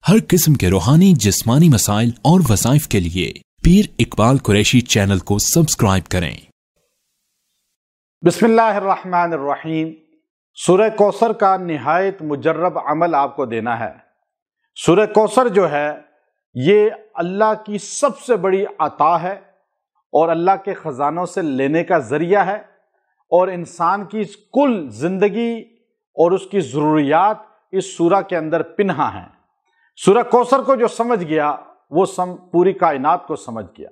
ہر قسم کے روحانی جسمانی مسائل اور وظائف کے لیے پیر اقبال قریشی چینل کو سبسکرائب کریں۔ بسم اللہ الرحمن الرحیم۔ سورہ کوثر کا نہایت مجرب عمل آپ کو دینا ہے۔ سورہ کوثر جو ہے یہ اللہ کی سب سے بڑی عطا ہے اور اللہ کے خزانوں سے لینے کا ذریعہ ہے، اور انسان کی کل زندگی اور اس کی ضروریات اس سورہ کے اندر پنہاں ہیں۔ سورہ کوثر کو جو سمجھ گیا وہ پوری کائنات کو سمجھ گیا۔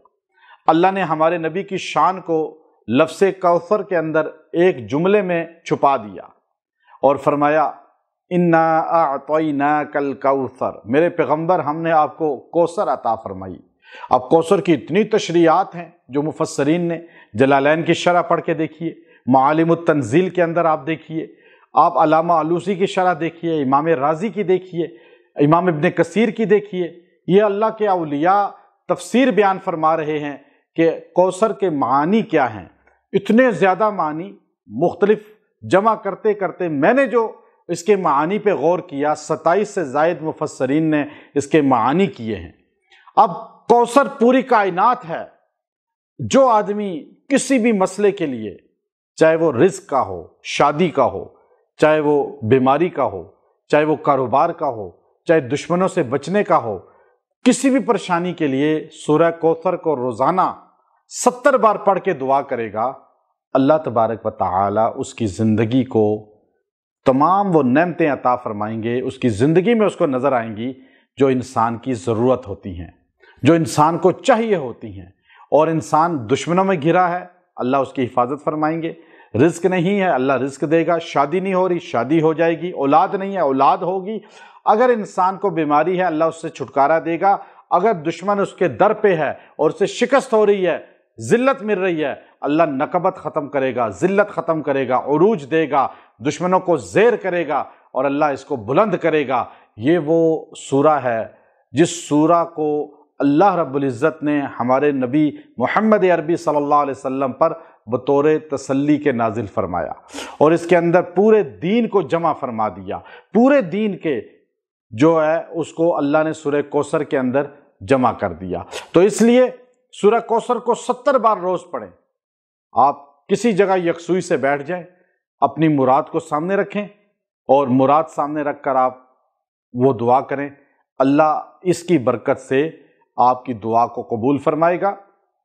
اللہ نے ہمارے نبی کی شان کو لفظ کوثر کے اندر ایک جملے میں چھپا دیا اور فرمایا اِنَّا أَعْطَيْنَاكَ الْكَوْثَرَ، میرے پیغمبر ہم نے آپ کو کوثر عطا فرمائی۔ اب کوثر کی اتنی تشریحات ہیں جو مفسرین نے، جلالین کی شرح پڑھ کے دیکھیے، معالم التنزیل کے اندر آپ دیکھیے، آپ علامہ علوسی کی شرح دیکھیے، امام رازی کی دیکھیے، امام ابن کثیر کی دیکھیے، یہ اللہ کے اولیاء تفسیر بیان فرما رہے ہیں کہ کوثر کے معانی کیا ہیں۔ اتنے زیادہ معنی مختلف جمع کرتے کرتے میں نے جو اس کے معانی پہ غور کیا، 27 سے زائد مفسرین نے اس کے معانی کیے ہیں۔ اب کوثر پوری کائنات ہے۔ جو آدمی کسی بھی مسئلے کے لیے، چاہے وہ رزق کا ہو، شادی کا ہو، چاہے وہ بیماری کا ہو، چاہے وہ کاروبار کا ہو، چاہے دشمنوں سے بچنے کا ہو، کسی بھی پریشانی کے لیے سورہ کوثر کو روزانہ 70 بار پڑھ کے دعا کرے گا، اللہ تبارک و تعالی اس کی زندگی کو تمام وہ نعمتیں عطا فرمائیں گے، اس کی زندگی میں اس کو نظر آئیں گی جو انسان کی ضرورت ہوتی ہیں، جو انسان کو چاہیے ہوتی ہیں۔ اور انسان دشمنوں میں گھرا ہے، اللہ اس کی حفاظت فرمائیں گے۔ رزق نہیں ہے، اللہ رزق دے گا۔ شادی نہیں ہو رہی، شادی ہو جائے گی۔ اولاد نہیں ہے، اولاد ہوگی۔ اگر انسان کو بیماری ہے، اللہ اس سے چھٹکارا دے گا۔ اگر دشمن اس کے در پہ ہے اور اسے شکست ہو رہی ہے، ذلت مل رہی ہے، اللہ نکبت ختم کرے گا، ذلت ختم کرے گا، عروج دے گا، دشمنوں کو زیر کرے گا اور اللہ اس کو بلند کرے گا۔ یہ وہ سورہ ہے جس سورہ کو اللہ رب العزت نے ہمارے نبی محمد عربی صلی اللہ علیہ وسلم پر بطور تسلی کے نازل فرمایا، اور اس کے اندر پورے دین کو جمع فرما دیا۔ پورے دین کے جو ہے اس کو اللہ نے سورہ کوثر کے اندر جمع کر دیا۔ تو اس لیے سورہ کوثر کو 70 بار روز پڑھیں۔ آپ کسی جگہ یکسوئی سے بیٹھ جائیں، اپنی مراد کو سامنے رکھیں اور مراد سامنے رکھ کر آپ وہ دعا کریں۔ اللہ اس کی برکت سے آپ کی دعا کو قبول فرمائے گا،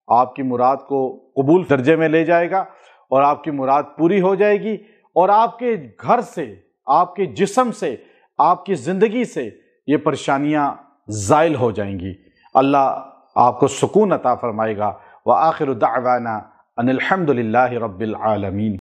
آپ کی مراد کو قبول درجے میں لے جائے گا، اور آپ کی مراد پوری ہو جائے گی، اور آپ کے گھر سے، آپ کے جسم سے، آپ کی زندگی سے یہ پریشانیاں زائل ہو جائیں گی۔ اللہ آپ کو سکون عطا فرمائے گا۔ وآخر دعوانا ان الحمد للہ رب العالمین۔